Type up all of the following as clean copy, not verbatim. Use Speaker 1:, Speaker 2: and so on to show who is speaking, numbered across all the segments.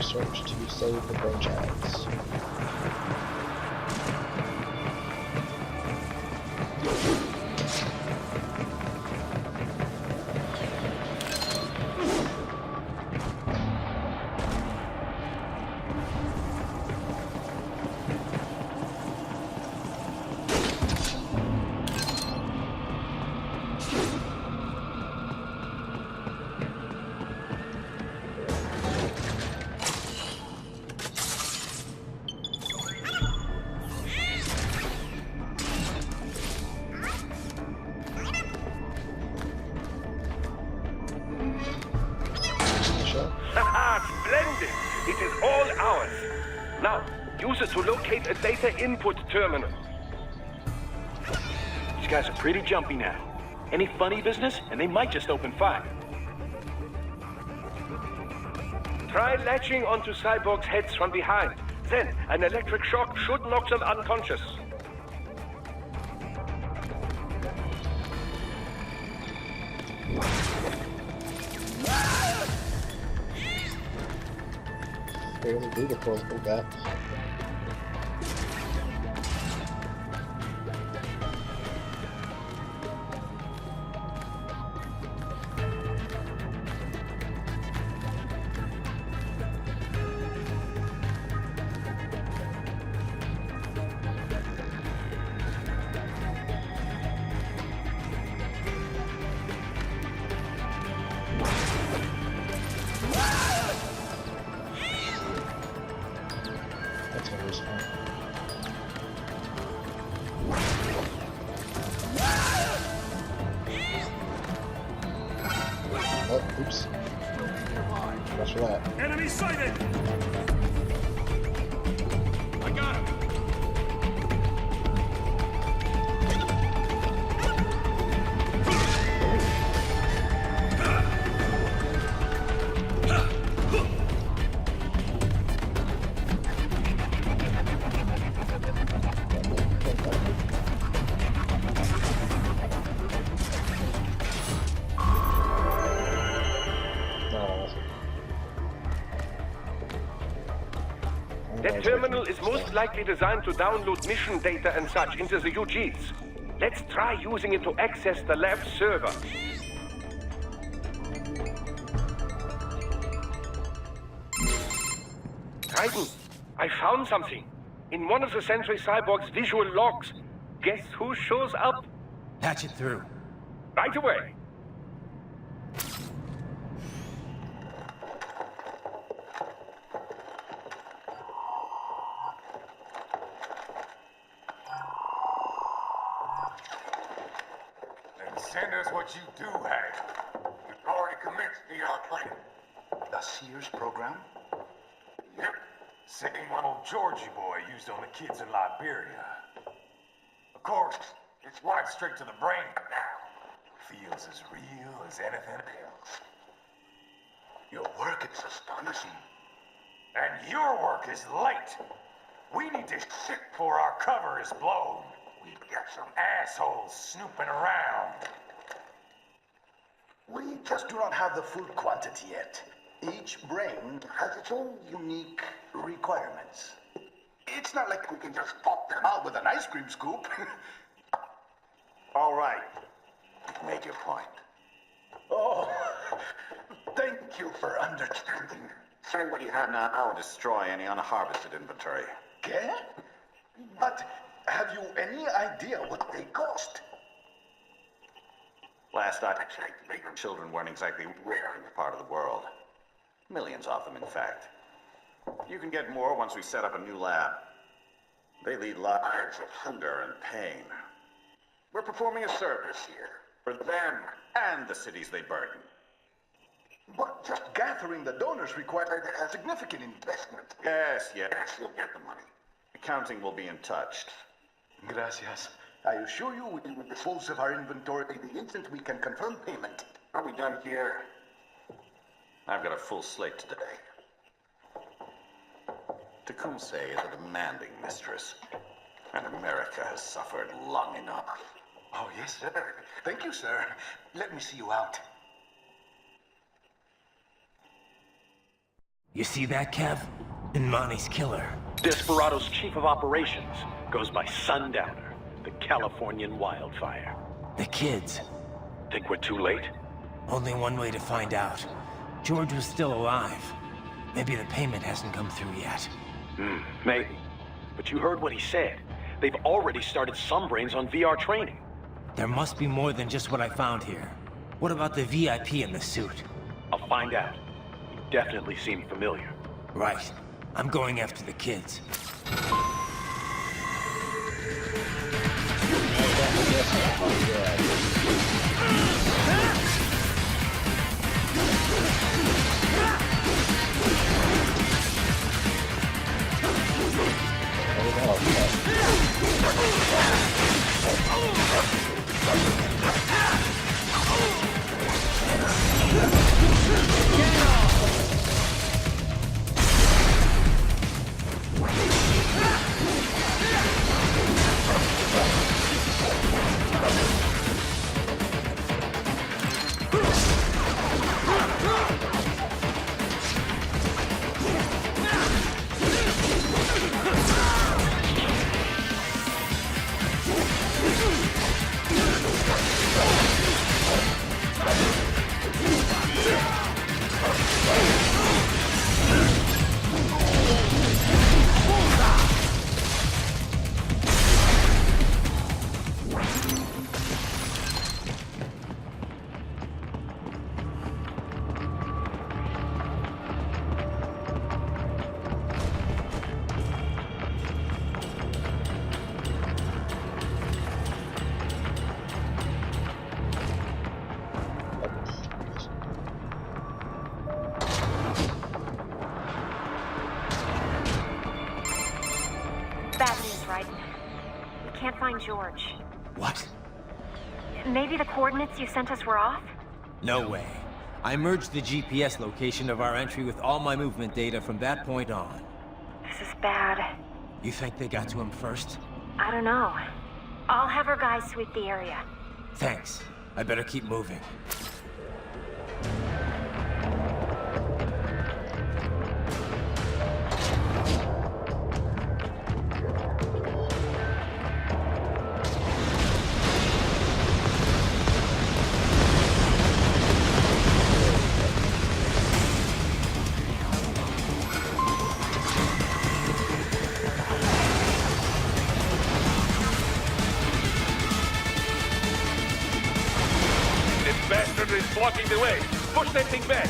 Speaker 1: our search to save the Revengeance.
Speaker 2: Splendid! It is all ours. Now, use it to locate a data input terminal.
Speaker 3: These guys are pretty jumpy now. Any funny business, and they might just open fire.
Speaker 2: Try latching onto cyborgs' heads from behind. Then, an electric shock should knock them unconscious.
Speaker 1: Fairly beautiful, that. That's always fun. Oh, oops. Watch for that.
Speaker 4: Enemy sighted! I got him!
Speaker 2: That terminal is most likely designed to download mission data and such into the UGs. Let's try using it to access the lab server. Titan, I found something. In one of the Sentry Cyborg's visual logs. Guess who shows up?
Speaker 4: Patch it through.
Speaker 2: Right away.
Speaker 5: Send us what you do have. We've already commenced the plan.
Speaker 6: The Sears program?
Speaker 5: Yep. Same one old Georgie boy used on the kids in Liberia. Of course, it's right straight to the brain now. Feels as real as anything else.
Speaker 6: Your work is astonishing.
Speaker 5: And your work is late. We need this shit before our cover is blown. We've got some assholes snooping around.
Speaker 6: We just do not have the full quantity yet. Each brain has its own unique requirements. It's not like we can just pop them out with an ice cream scoop.
Speaker 5: All right. Make your point.
Speaker 6: Oh, thank you for understanding.
Speaker 7: Send what you have now, or destroy any unharvested inventory.
Speaker 6: Okay? But have you any idea what they cost?
Speaker 7: Last I checked, children weren't exactly rare in the part of the world. Millions of them, in fact. You can get more once we set up a new lab. They lead lives of hunger and pain. We're performing a service here for them and the cities they burden.
Speaker 6: But just gathering the donors required a significant investment.
Speaker 7: Yes, you'll get the money. Accounting will be in touch.
Speaker 6: Gracias. I assure you we will dispose of our inventory the instant we can confirm payment.
Speaker 7: Are we done here? I've got a full slate today. Tecumseh is a demanding mistress, and America has suffered long enough.
Speaker 6: Oh, yes, sir. Thank you, sir. Let me see you out.
Speaker 4: You see that, Kev? Monty's killer.
Speaker 3: Desperado's chief of operations goes by Sundowner, the Californian wildfire.
Speaker 4: The kids.
Speaker 3: Think we're too late?
Speaker 4: Only one way to find out. George was still alive. Maybe the payment hasn't come through yet.
Speaker 3: Maybe. But you heard what he said. They've already started some brains on VR training.
Speaker 4: There must be more than just what I found here. What about the VIP in the suit?
Speaker 3: I'll find out. He definitely seemed familiar.
Speaker 4: Right. I'm going after the kids.
Speaker 8: Bad news, right? We can't find George.
Speaker 4: What?
Speaker 8: Maybe the coordinates you sent us were off?
Speaker 4: No way. I merged the GPS location of our entry with all my movement data from that point on.
Speaker 8: This is bad.
Speaker 4: You think they got to him first?
Speaker 8: I don't know. I'll have our guys sweep the area.
Speaker 4: Thanks. I better keep moving.
Speaker 2: This bastard is blocking the way. Push that thing back.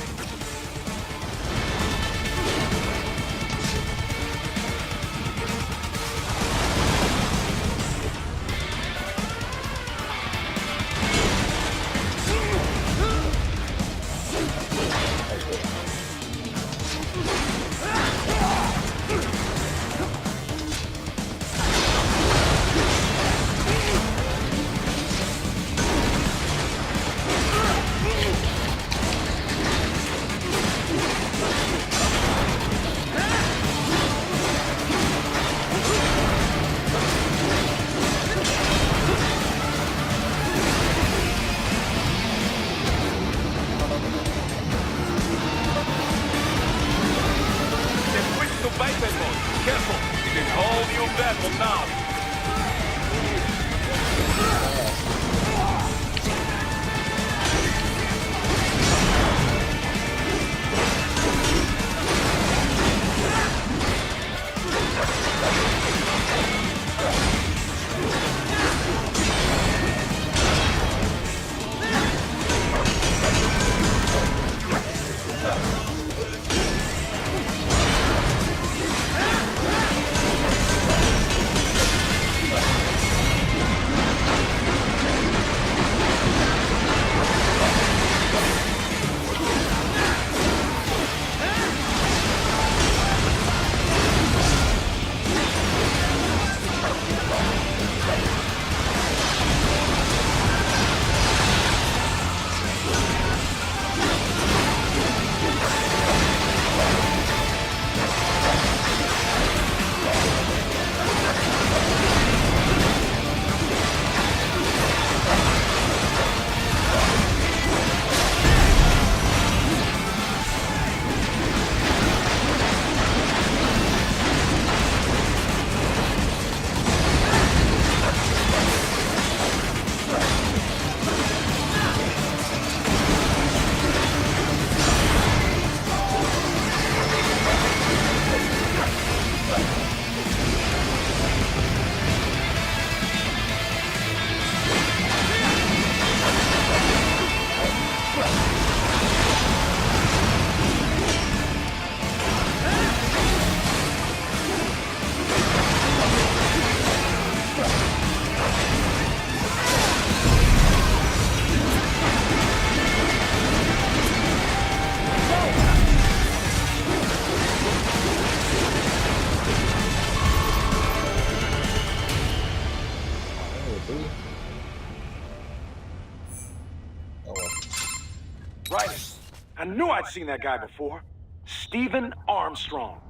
Speaker 3: Right. I knew I'd seen that guy before. Stephen Armstrong.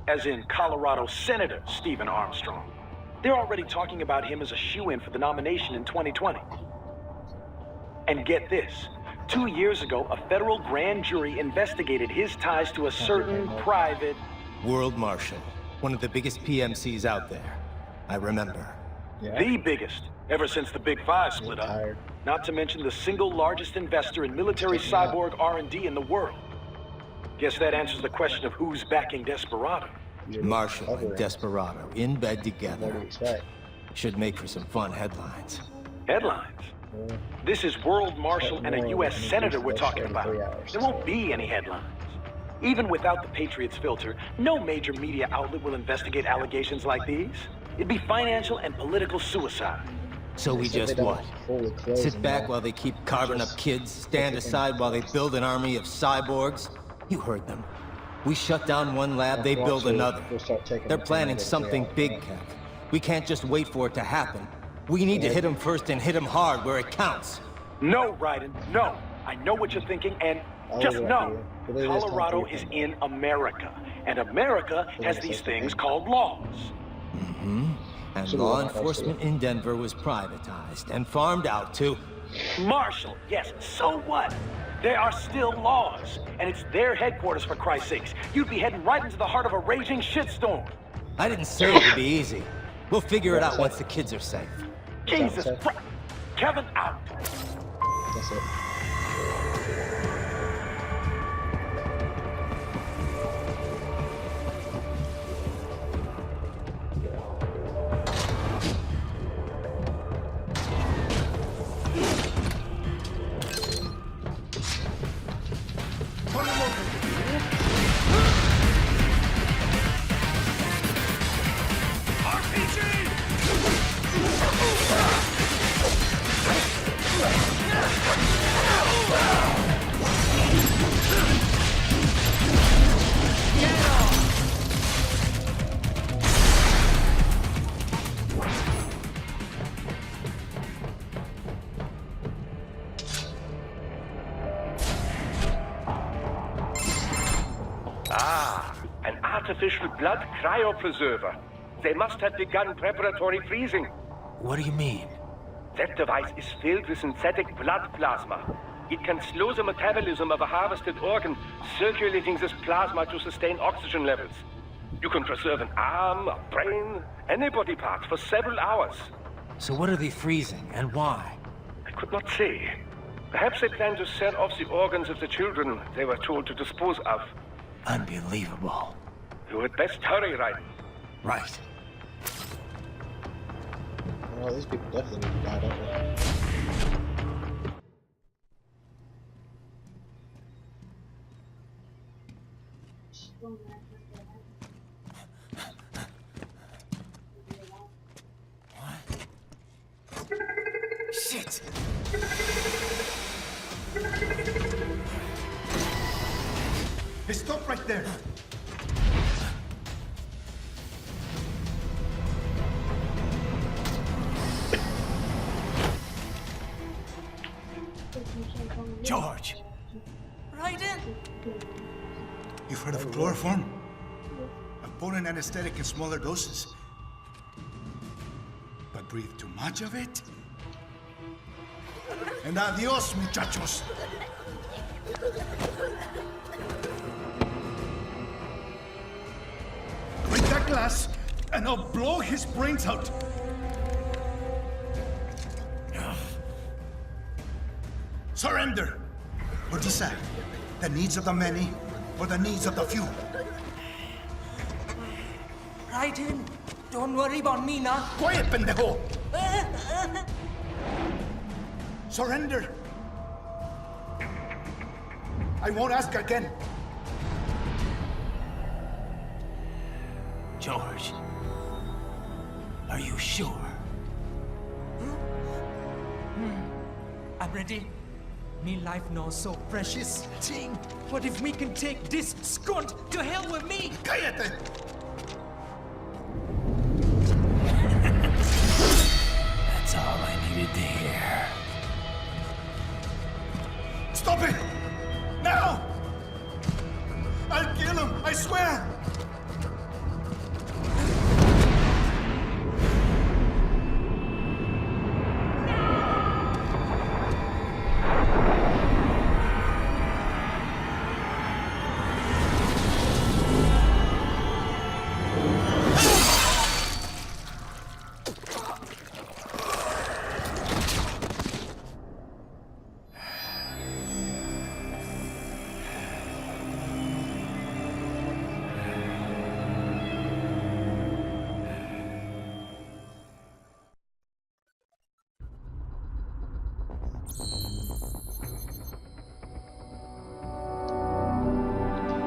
Speaker 3: As in Colorado Senator Stephen Armstrong. They're already talking about him as a shoo-in for the nomination in 2020. And get this. 2 years ago, a federal grand jury investigated his ties to a certain private...
Speaker 4: World Marshal. One of the biggest PMCs out there. I remember.
Speaker 1: Yeah.
Speaker 3: The biggest, ever since the Big Five split up.
Speaker 1: Tired.
Speaker 3: Not to mention the single largest investor in military cyborg R&D in the world. Guess that answers the question of who's backing Desperado.
Speaker 4: Marshall and Desperado in bed
Speaker 1: What do you
Speaker 4: together.
Speaker 1: expect?
Speaker 4: Should make for some fun headlines.
Speaker 3: Headlines?
Speaker 1: Yeah.
Speaker 3: This is World Marshal and a
Speaker 1: More
Speaker 3: U.S.
Speaker 1: than
Speaker 3: Senator
Speaker 1: just
Speaker 3: we're
Speaker 1: those
Speaker 3: talking
Speaker 1: 33
Speaker 3: about.
Speaker 1: hours.
Speaker 3: There won't be any headlines. Even without the Patriots filter, no major media outlet will investigate allegations like these. It'd be financial and political suicide.
Speaker 4: So we
Speaker 1: They said
Speaker 4: just
Speaker 1: they don't
Speaker 4: what?
Speaker 1: fully close
Speaker 4: Sit
Speaker 1: them
Speaker 4: back
Speaker 1: all.
Speaker 4: while they keep carving up kids, stand aside while they build an army of cyborgs? You heard them. We shut down one lab, they build another.
Speaker 1: We'll start taking
Speaker 4: They're
Speaker 1: them
Speaker 4: planning
Speaker 1: from
Speaker 4: something
Speaker 1: the
Speaker 4: big, Kev. We can't just wait for it to happen. We need to hit them first and hit them hard where it counts.
Speaker 3: No, Raiden, no. I know what you're thinking, and just
Speaker 1: yeah,
Speaker 3: know,
Speaker 1: yeah. But it is
Speaker 3: Colorado
Speaker 1: concrete.
Speaker 3: is in America, and America has
Speaker 1: it's
Speaker 3: these
Speaker 1: such a
Speaker 3: things
Speaker 1: thing.
Speaker 3: called laws.
Speaker 4: And
Speaker 1: So we
Speaker 4: law
Speaker 1: want to
Speaker 4: enforcement in Denver was privatized and farmed out to...
Speaker 3: Marshall, yes, so what? There are still laws, and it's their headquarters, for Christ's sakes. You'd be heading right into the heart of a raging shitstorm.
Speaker 4: I didn't say it would be easy. We'll figure it out once the kids are safe.
Speaker 3: Jesus
Speaker 1: said?
Speaker 3: Christ. Kevin, out.
Speaker 1: That's it.
Speaker 2: An artificial blood cryopreserver. They must have begun preparatory freezing.
Speaker 4: What do you mean?
Speaker 2: That device is filled with synthetic blood plasma. It can slow the metabolism of a harvested organ, circulating this plasma to sustain oxygen levels. You can preserve an arm, a brain, any body part for several hours.
Speaker 4: So what are they freezing, and why?
Speaker 2: I could not say. Perhaps they plan to sell off the organs of the children they were told to dispose of.
Speaker 4: Unbelievable.
Speaker 2: You had best hurry, Raiden.
Speaker 4: Right.
Speaker 1: Well, these people definitely need to die, don't they?
Speaker 4: Shit!
Speaker 6: Hey, stop right there.
Speaker 4: George!
Speaker 6: You've heard of chloroform? A potent anesthetic in smaller doses. But breathe too much of it? And adios, muchachos. Break that glass, and I'll blow his brains out. Surrender. Or decide the needs of the many or the needs of the few.
Speaker 9: Raiden, don't worry about me now.
Speaker 6: Quiet, pendejo! Surrender. I won't ask again.
Speaker 4: George. Are you sure?
Speaker 9: I'm ready. Me life now so precious. Ting, what if we can take this skunt to hell with me?
Speaker 6: Cállate!
Speaker 4: That's all I needed to hear.
Speaker 6: Stop it! No! I'll kill him, I swear!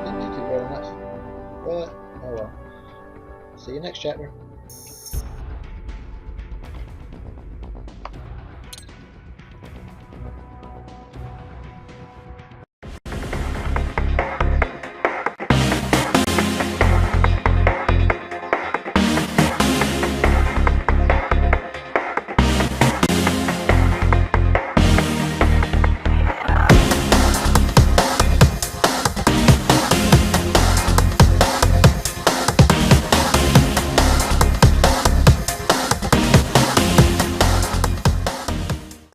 Speaker 1: Thank you very much. But, oh well. See you next chapter.